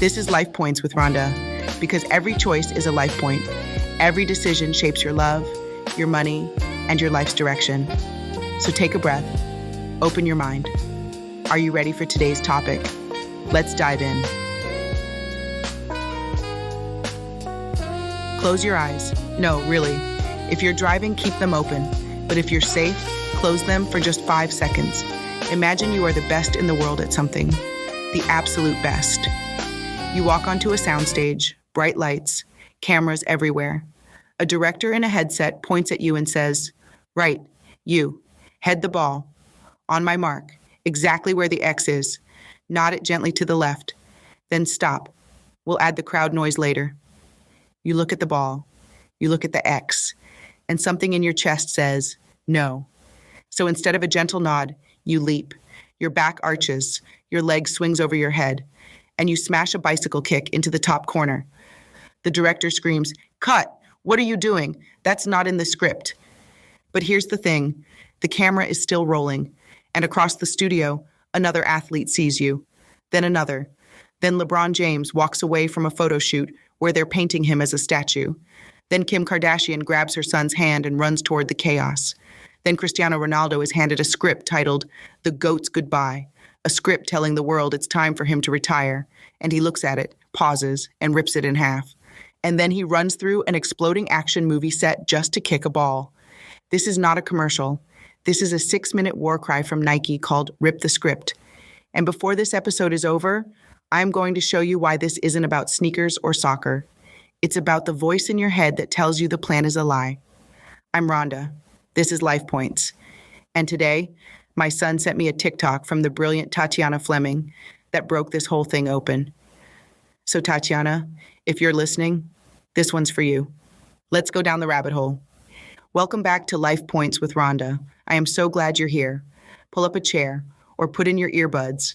This is Life Points with Ronda, because every choice is a life point. Every decision shapes your love, your money, and your life's direction. So take a breath, open your mind. Are you ready for today's topic? Let's dive in. Close your eyes. No, really. If you're driving, keep them open. But if you're safe, close them for just 5 seconds. Imagine you are the best in the world at something. The absolute best. You walk onto a soundstage, bright lights, cameras everywhere. A director in a headset points at you and says, "Right, you, head the ball. On my mark, exactly where the X is. Nod it gently to the left. Then stop. We'll add the crowd noise later." You look at the ball. You look at the X. And something in your chest says, no. So instead of a gentle nod, you leap. Your back arches. Your leg swings over your head. And you smash a bicycle kick into the top corner. The director screams, "Cut! What are you doing? That's not in the script." But here's the thing. The camera is still rolling. And across the studio, another athlete sees you. Then another. Then LeBron James walks away from a photo shoot where they're painting him as a statue. Then Kim Kardashian grabs her son's hand and runs toward the chaos. Then Cristiano Ronaldo is handed a script titled "The GOAT's Goodbye," a script telling the world it's time for him to retire. And he looks at it, pauses, and rips it in half. And then he runs through an exploding action movie set just to kick a ball. This is not a commercial. This is a 6-minute war cry from Nike called "Rip the Script." And before this episode is over, I'm going to show you why this isn't about sneakers or soccer. It's about the voice in your head that tells you the plan is a lie. I'm Rhonda. This is Life Points. And today, my son sent me a TikTok from the brilliant Tatiana Fleming that broke this whole thing open. So Tatiana, if you're listening, this one's for you. Let's go down the rabbit hole. Welcome back to Life Points with Rhonda. I am so glad you're here. Pull up a chair or put in your earbuds.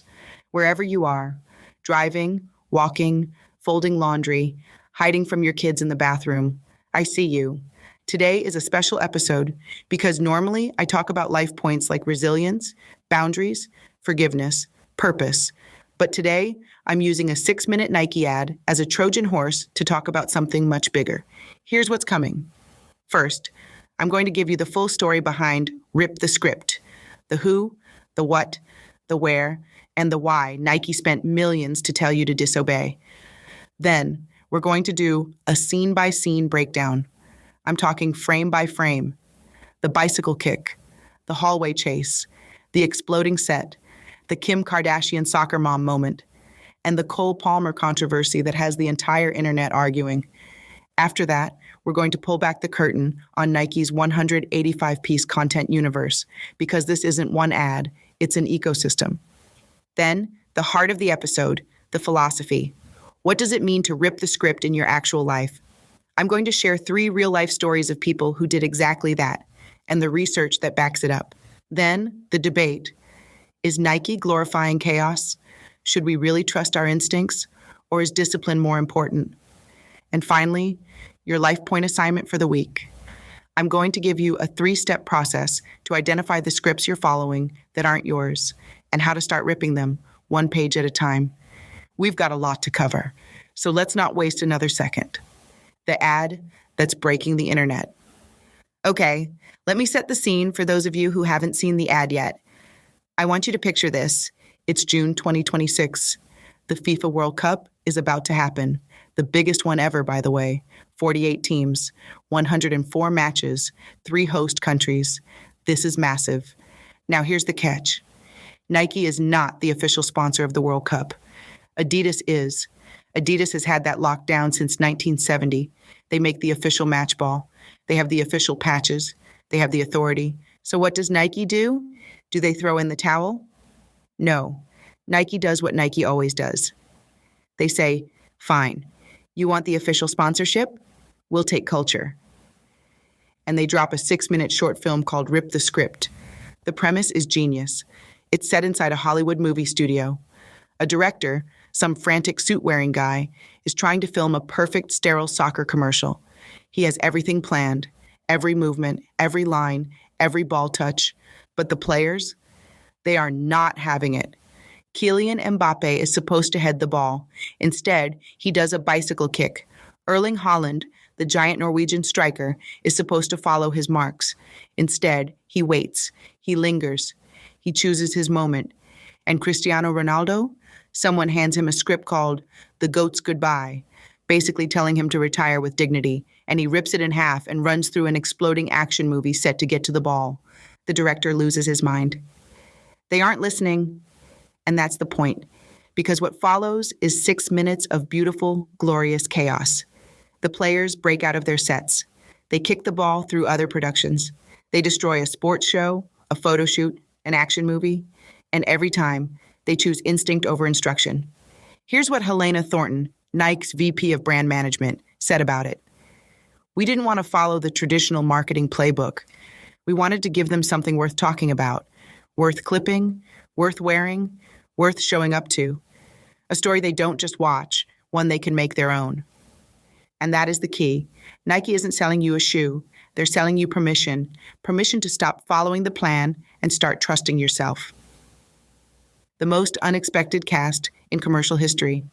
Wherever you are, driving, walking, folding laundry, hiding from your kids in the bathroom, I see you. Today is a special episode because normally I talk about life points like resilience, boundaries, forgiveness, purpose. But today I'm using a 6-minute Nike ad as a Trojan horse to talk about something much bigger. Here's what's coming. First, I'm going to give you the full story behind Rip the Script. The who, the what, the where, and the why Nike spent millions to tell you to disobey. Then, we're going to do a scene-by-scene breakdown. I'm talking frame by frame. The bicycle kick, the hallway chase, the exploding set, the Kim Kardashian soccer mom moment, and the Cole Palmer controversy that has the entire internet arguing. After that, we're going to pull back the curtain on Nike's 185-piece content universe, because this isn't one ad, it's an ecosystem. Then, the heart of the episode, the philosophy. What does it mean to rip the script in your actual life? I'm going to share 3 real-life stories of people who did exactly that, and the research that backs it up. Then, the debate. Is Nike glorifying chaos? Should we really trust our instincts? Or is discipline more important? And finally, your life point assignment for the week. I'm going to give you a 3-step process to identify the scripts you're following that aren't yours, and how to start ripping them, 1 page at a time. We've got a lot to cover, so let's not waste another second. The ad that's breaking the internet. Okay, let me set the scene for those of you who haven't seen the ad yet. I want you to picture this. It's June 2026. The FIFA World Cup is about to happen. The biggest one ever, by the way. 48 teams, 104 matches, 3 host countries. This is massive. Now here's the catch. Nike is not the official sponsor of the World Cup. Adidas is. Adidas has had that locked down since 1970. They make the official match ball. They have the official patches. They have the authority. So what does Nike do? Do they throw in the towel? No. Nike does what Nike always does. They say, fine, you want the official sponsorship? We'll take culture. And they drop a 6-minute short film called Rip the Script. The premise is genius. It's set inside a Hollywood movie studio. A director, some frantic suit-wearing guy, is trying to film a perfect sterile soccer commercial. He has everything planned, every movement, every line, every ball touch. But the players, they are not having it. Kylian Mbappe is supposed to head the ball. Instead, he does a bicycle kick. Erling Haaland, the giant Norwegian striker, is supposed to follow his marks. Instead, he waits. He lingers. He chooses his moment. And Cristiano Ronaldo? Someone hands him a script called The Goat's Goodbye, basically telling him to retire with dignity, and he rips it in half and runs through an exploding action movie set to get to the ball. The director loses his mind. They aren't listening, and that's the point, because what follows is 6 minutes of beautiful, glorious chaos. The players break out of their sets. They kick the ball through other productions. They destroy a sports show, a photo shoot, an action movie, and every time, they choose instinct over instruction. Here's what Helena Thornton, Nike's VP of Brand Management, said about it. We didn't want to follow the traditional marketing playbook. We wanted to give them something worth talking about, worth clipping, worth wearing, worth showing up to. A story they don't just watch, one they can make their own. And that is the key. Nike isn't selling you a shoe. They're selling you permission to stop following the plan and start trusting yourself. The most unexpected cast in commercial history.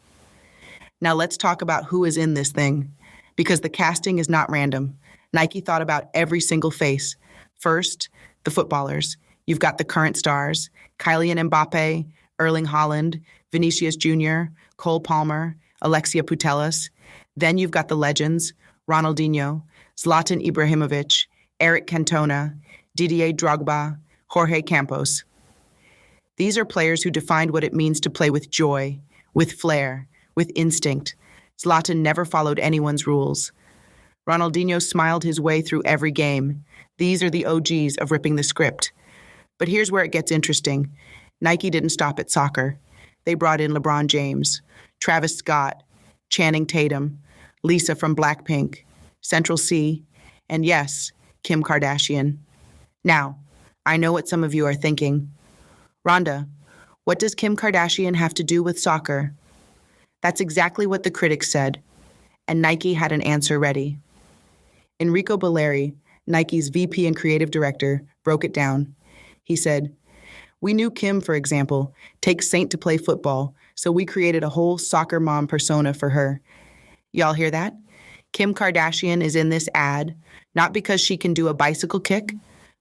Now let's talk about who is in this thing, because the casting is not random. Nike thought about every single face. First, the footballers. You've got the current stars, Kylian Mbappe, Erling Haaland, Vinicius Jr., Cole Palmer, Alexia Putellas. Then you've got the legends, Ronaldinho, Zlatan Ibrahimovic, Eric Cantona, Didier Drogba, Jorge Campos. These are players who defined what it means to play with joy, with flair, with instinct. Zlatan never followed anyone's rules. Ronaldinho smiled his way through every game. These are the OGs of ripping the script. But here's where it gets interesting. Nike didn't stop at soccer. They brought in LeBron James, Travis Scott, Channing Tatum, Lisa from Blackpink, Central C, and yes, Kim Kardashian. Now, I know what some of you are thinking. Ronda, what does Kim Kardashian have to do with soccer? That's exactly what the critics said, and Nike had an answer ready. Enrico Belleri, Nike's VP and creative director, broke it down. He said, "We knew Kim, for example, takes Saint to play football, so we created a whole soccer mom persona for her. Y'all hear that? Kim Kardashian is in this ad, not because she can do a bicycle kick,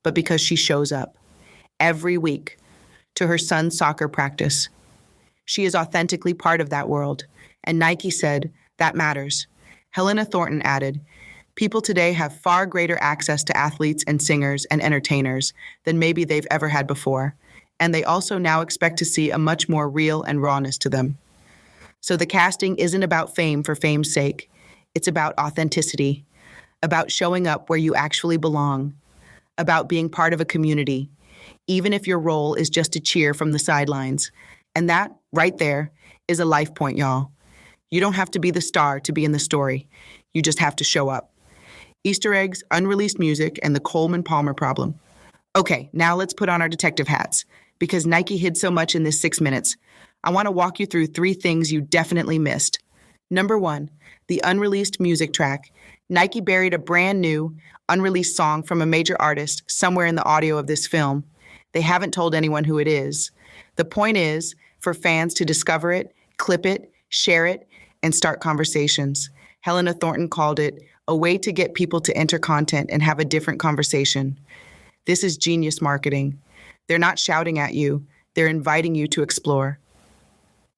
but because she shows up every week to her son's soccer practice. She is authentically part of that world, and Nike said, that matters." Helena Thornton added, "People today have far greater access to athletes and singers and entertainers than maybe they've ever had before, and they also now expect to see a much more real and rawness to them. So the casting isn't about fame for fame's sake. It's about authenticity, about showing up where you actually belong, about being part of a community, even if your role is just to cheer from the sidelines. And that, right there, is a life point, y'all. You don't have to be the star to be in the story. You just have to show up." Easter eggs, unreleased music, and the Coleman Palmer problem. Okay, now let's put on our detective hats. Because Nike hid so much in this 6 minutes, I want to walk you through 3 things you definitely missed. Number 1, the unreleased music track. Nike buried a brand new, unreleased song from a major artist somewhere in the audio of this film. They haven't told anyone who it is. The point is for fans to discover it, clip it, share it, and start conversations. Helena Thornton called it a way to get people to enter content and have a different conversation. This is genius marketing. They're not shouting at you, they're inviting you to explore.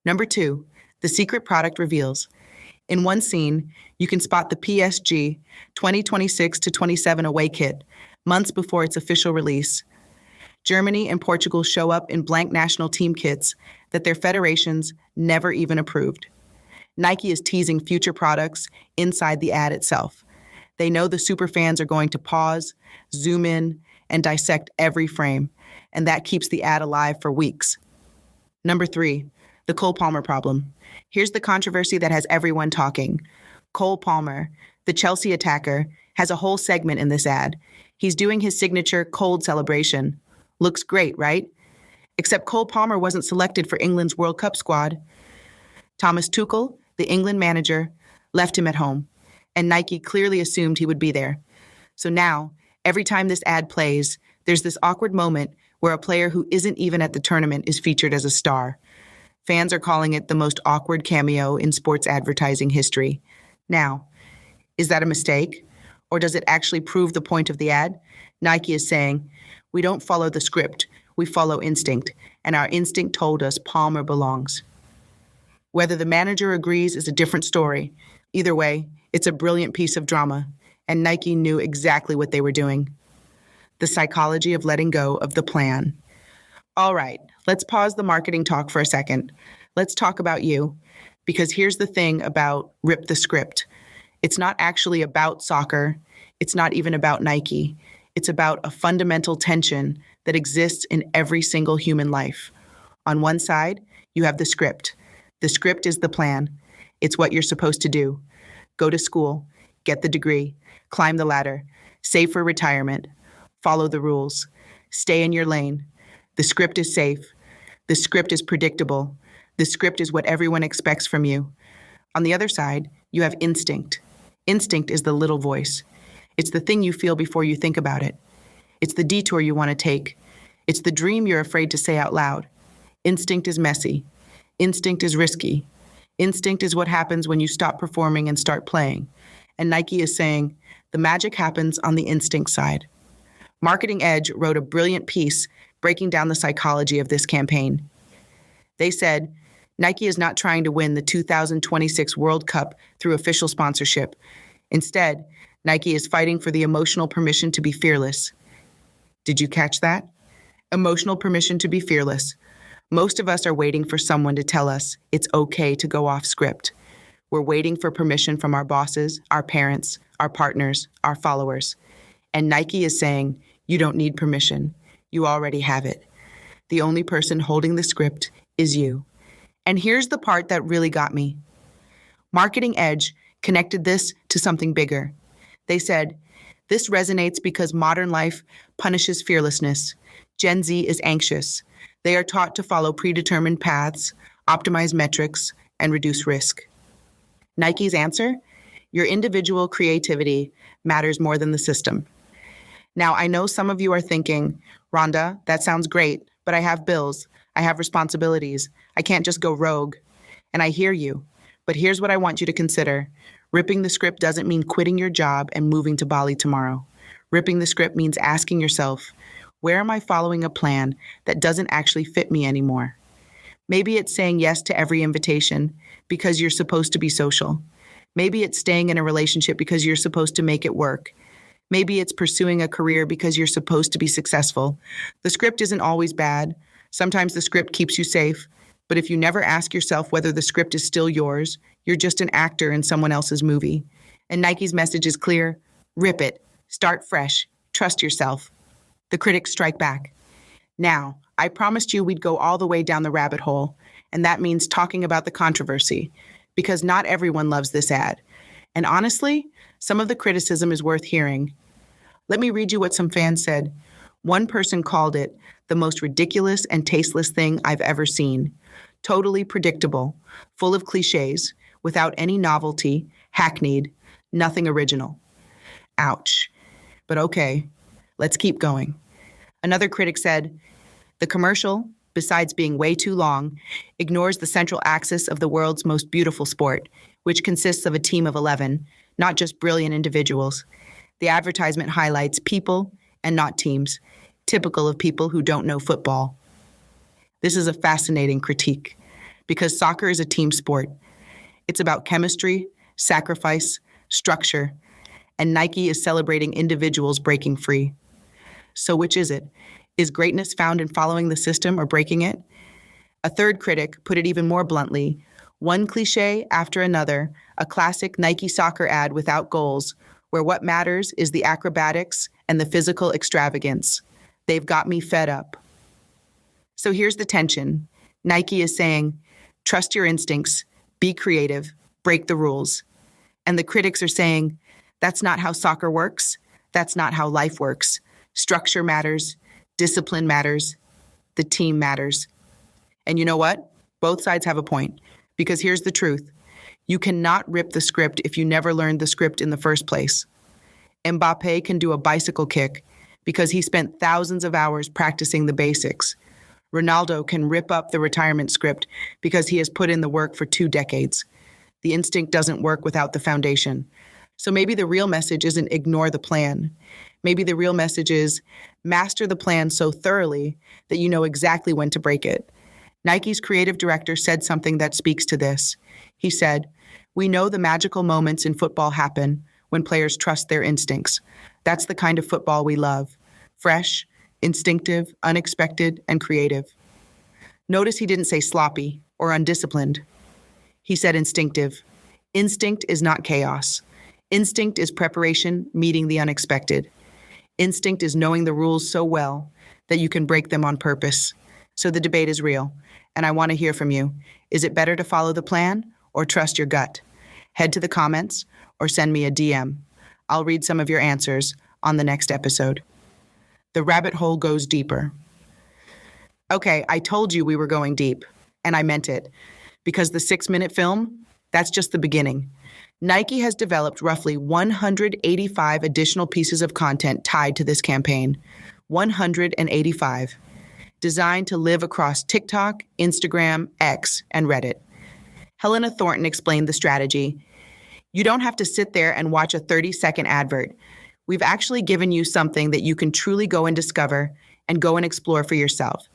Number 2, the secret product reveals. In one scene, you can spot the PSG 2026-27 away kit, months before its official release. Germany and Portugal show up in blank national team kits that their federations never even approved. Nike is teasing future products inside the ad itself. They know the superfans are going to pause, zoom in, and dissect every frame, and that keeps the ad alive for weeks. Number 3, the Cole Palmer problem. Here's the controversy that has everyone talking. Cole Palmer, the Chelsea attacker, has a whole segment in this ad. He's doing his signature cold celebration. Looks great, right? Except Cole Palmer wasn't selected for England's World Cup squad. Thomas Tuchel, the England manager, left him at home, and Nike clearly assumed he would be there. So now, every time this ad plays, there's this awkward moment where a player who isn't even at the tournament is featured as a star. Fans are calling it the most awkward cameo in sports advertising history. Now, is that a mistake? Or does it actually prove the point of the ad? Nike is saying, we don't follow the script, we follow instinct, and our instinct told us Palmer belongs. Whether the manager agrees is a different story. Either way, it's a brilliant piece of drama, and Nike knew exactly what they were doing. The psychology of letting go of the plan. All right, let's pause the marketing talk for a second. Let's talk about you, because here's the thing about Rip the Script. It's not actually about soccer. It's not even about Nike. It's about a fundamental tension that exists in every single human life. On one side, you have the script. The script is the plan. It's what you're supposed to do. Go to school, get the degree, climb the ladder, save for retirement, follow the rules, stay in your lane. The script is safe. The script is predictable. The script is what everyone expects from you. On the other side, you have instinct. Instinct is the little voice. It's the thing you feel before you think about it. It's the detour you want to take. It's the dream you're afraid to say out loud. Instinct is messy. Instinct is risky. Instinct is what happens when you stop performing and start playing. And Nike is saying, the magic happens on the instinct side. Marketing Edge wrote a brilliant piece breaking down the psychology of this campaign. They said, Nike is not trying to win the 2026 World Cup through official sponsorship. Instead, Nike is fighting for the emotional permission to be fearless. Did you catch that? Emotional permission to be fearless. Most of us are waiting for someone to tell us it's okay to go off script. We're waiting for permission from our bosses, our parents, our partners, our followers. And Nike is saying, you don't need permission. You already have it. The only person holding the script is you. And here's the part that really got me. Marketing Edge connected this to something bigger. They said, this resonates because modern life punishes fearlessness. Gen Z is anxious. They are taught to follow predetermined paths, optimize metrics, and reduce risk. Nike's answer? Your individual creativity matters more than the system. Now, I know some of you are thinking, Ronda, that sounds great, but I have bills. I have responsibilities. I can't just go rogue. And I hear you. But here's what I want you to consider. Ripping the script doesn't mean quitting your job and moving to Bali tomorrow. Ripping the script means asking yourself, where am I following a plan that doesn't actually fit me anymore? Maybe it's saying yes to every invitation because you're supposed to be social. Maybe it's staying in a relationship because you're supposed to make it work. Maybe it's pursuing a career because you're supposed to be successful. The script isn't always bad. Sometimes the script keeps you safe. But if you never ask yourself whether the script is still yours, you're just an actor in someone else's movie. And Nike's message is clear. Rip it. Start fresh. Trust yourself. The critics strike back. Now, I promised you we'd go all the way down the rabbit hole, and that means talking about the controversy, because not everyone loves this ad. And honestly, some of the criticism is worth hearing. Let me read you what some fans said. One person called it the most ridiculous and tasteless thing I've ever seen. Totally predictable, full of cliches, without any novelty, hackneyed, nothing original. Ouch. But okay, let's keep going. Another critic said, the commercial, besides being way too long, ignores the central axis of the world's most beautiful sport, which consists of a team of 11, not just brilliant individuals. The advertisement highlights people and not teams, typical of people who don't know football. This is a fascinating critique, because soccer is a team sport. It's about chemistry, sacrifice, structure, and Nike is celebrating individuals breaking free. So which is it? Is greatness found in following the system or breaking it? A third critic put it even more bluntly. One cliche after another, a classic Nike soccer ad without goals, where what matters is the acrobatics and the physical extravagance. They've got me fed up. So here's the tension. Nike is saying, trust your instincts, be creative, break the rules. And the critics are saying, that's not how soccer works. That's not how life works. Structure matters. Discipline matters. The team matters. And you know what? Both sides have a point. Because here's the truth. You cannot rip the script if you never learned the script in the first place. Mbappe can do a bicycle kick because he spent thousands of hours practicing the basics. Ronaldo can rip up the retirement script because he has put in the work for 2 decades. The instinct doesn't work without the foundation. So maybe the real message isn't ignore the plan. Maybe the real message is master the plan so thoroughly that you know exactly when to break it. Nike's creative director said something that speaks to this. He said, "We know the magical moments in football happen when players trust their instincts. That's the kind of football we love. Fresh, instinctive, unexpected, and creative." Notice he didn't say sloppy or undisciplined. He said instinctive. Instinct is not chaos. Instinct is preparation meeting the unexpected. Instinct is knowing the rules so well that you can break them on purpose. So the debate is real, and I want to hear from you. Is it better to follow the plan or trust your gut? Head to the comments or send me a DM. I'll read some of your answers on the next episode. The rabbit hole goes deeper. Okay, I told you we were going deep, and I meant it, because the 6-minute film, that's just the beginning. Nike has developed roughly 185 additional pieces of content tied to this campaign. 185. Designed to live across TikTok, Instagram, X, and Reddit. Helena Thornton explained the strategy. You don't have to sit there and watch a 30-second advert. We've actually given you something that you can truly go and discover and go and explore for yourself.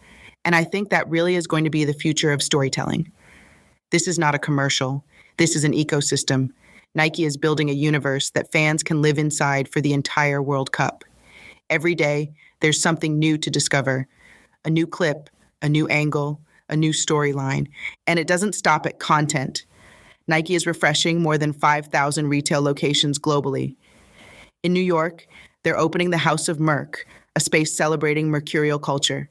And I think that really is going to be the future of storytelling. This is not a commercial. This is an ecosystem. Nike is building a universe that fans can live inside for the entire World Cup. Every day, there's something new to discover. A new clip, a new angle, a new storyline. And it doesn't stop at content. Nike is refreshing more than 5,000 retail locations globally. In New York, they're opening the House of Merc, a space celebrating mercurial culture.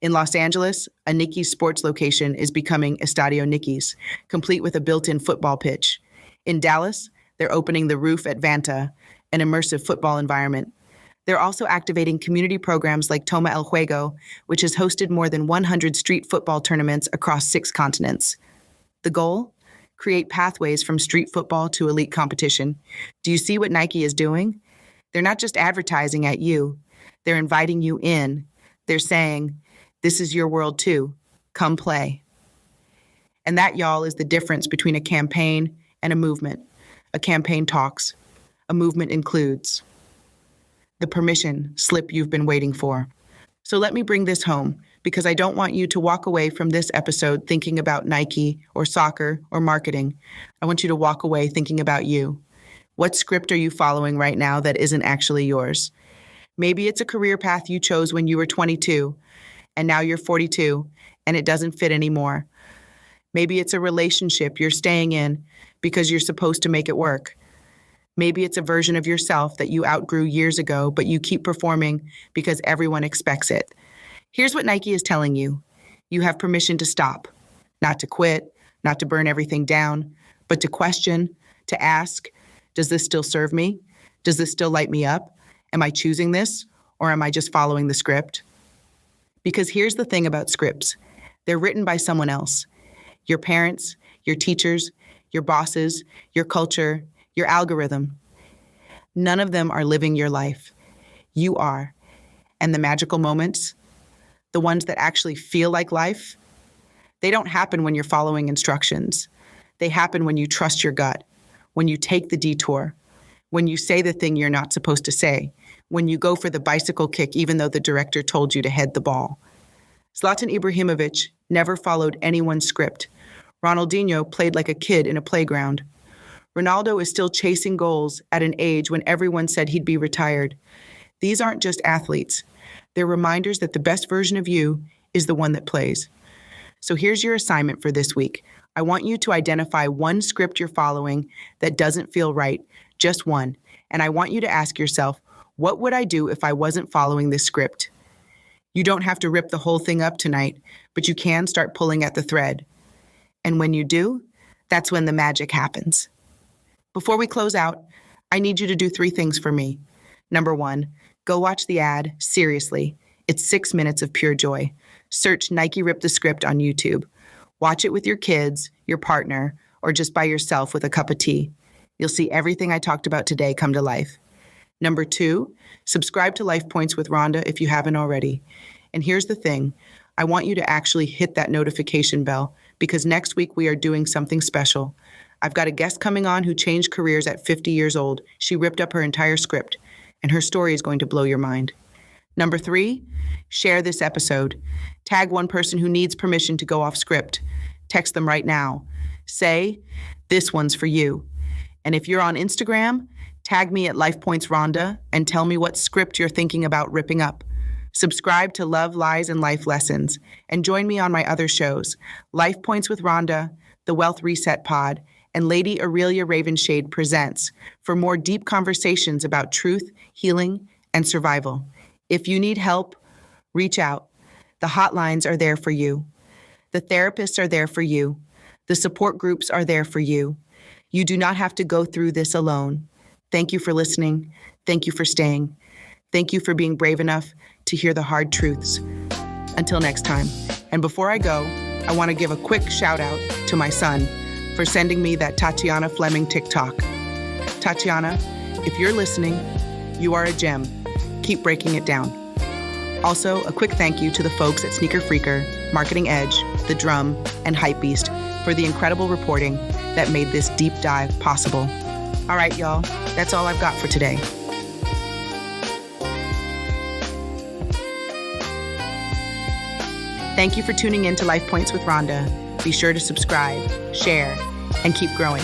In Los Angeles, a Nike sports location is becoming Estadio Nikki's, complete with a built-in football pitch. In Dallas, they're opening the Roof at Vanta, an immersive football environment. They're also activating community programs like Toma El Juego, which has hosted more than 100 street football tournaments across 6 continents. The goal? Create pathways from street football to elite competition. Do you see what Nike is doing? They're not just advertising at you. They're inviting you in. They're saying, this is your world too. Come play. And that, y'all, is the difference between a campaign and a movement. A campaign talks. A movement includes. The permission slip you've been waiting for. So let me bring this home, because I don't want you to walk away from this episode thinking about Nike or soccer or marketing. I want you to walk away thinking about you. What script are you following right now that isn't actually yours? Maybe it's a career path you chose when you were 22, and now you're 42, and it doesn't fit anymore. Maybe it's a relationship you're staying in because you're supposed to make it work. Maybe it's a version of yourself that you outgrew years ago, but you keep performing because everyone expects it. Here's what Nike is telling you. You have permission to stop, not to quit, not to burn everything down, but to question, to ask, does this still serve me? Does this still light me up? Am I choosing this, or am I just following the script? Because here's the thing about scripts. They're written by someone else. Your parents, your teachers, your bosses, your culture, your algorithm. None of them are living your life. You are. And the magical moments, the ones that actually feel like life, they don't happen when you're following instructions. They happen when you trust your gut, when you take the detour, when you say the thing you're not supposed to say, when you go for the bicycle kick even though the director told you to head the ball. Zlatan Ibrahimovic never followed anyone's script. Ronaldinho played like a kid in a playground. Ronaldo is still chasing goals at an age when everyone said he'd be retired. These aren't just athletes. They're reminders that the best version of you is the one that plays. So here's your assignment for this week. I want you to identify one script you're following that doesn't feel right, just one. And I want you to ask yourself, what would I do if I wasn't following this script? You don't have to rip the whole thing up tonight, but you can start pulling at the thread. And when you do, that's when the magic happens. Before we close out, I need you to do 3 things for me. Number 1, go watch the ad, seriously. It's 6 minutes of pure joy. Search Nike Rip the Script on YouTube. Watch it with your kids, your partner, or just by yourself with a cup of tea. You'll see everything I talked about today come to life. Number 2, subscribe to Life Points with Ronda if you haven't already. And here's the thing, I want you to actually hit that notification bell because next week we are doing something special. I've got a guest coming on who changed careers at 50 years old. She ripped up her entire script, and her story is going to blow your mind. Number 3, share this episode. Tag one person who needs permission to go off script. Text them right now. Say, this one's for you. And if you're on Instagram, tag me at LifePointsRonda and tell me what script you're thinking about ripping up. Subscribe to Love, Lies, and Life Lessons, and join me on my other shows, Life Points with Ronda, The Wealth Reset Pod, and Lady Aurelia Ravenshade Presents for more deep conversations about truth, healing, and survival. If you need help, reach out. The hotlines are there for you. The therapists are there for you. The support groups are there for you. You do not have to go through this alone. Thank you for listening. Thank you for staying. Thank you for being brave enough to hear the hard truths. Until next time. And before I go, I want to give a quick shout out to my son for sending me that Tatiana Fleming TikTok. Tatiana, if you're listening, you are a gem. Keep breaking it down. Also, a quick thank you to the folks at Sneaker Freaker, Marketing Edge, The Drum, and Hypebeast for the incredible reporting that made this deep dive possible. All right, y'all, that's all I've got for today. Thank you for tuning in to Life Points with Ronda. Be sure to subscribe, share, and keep growing.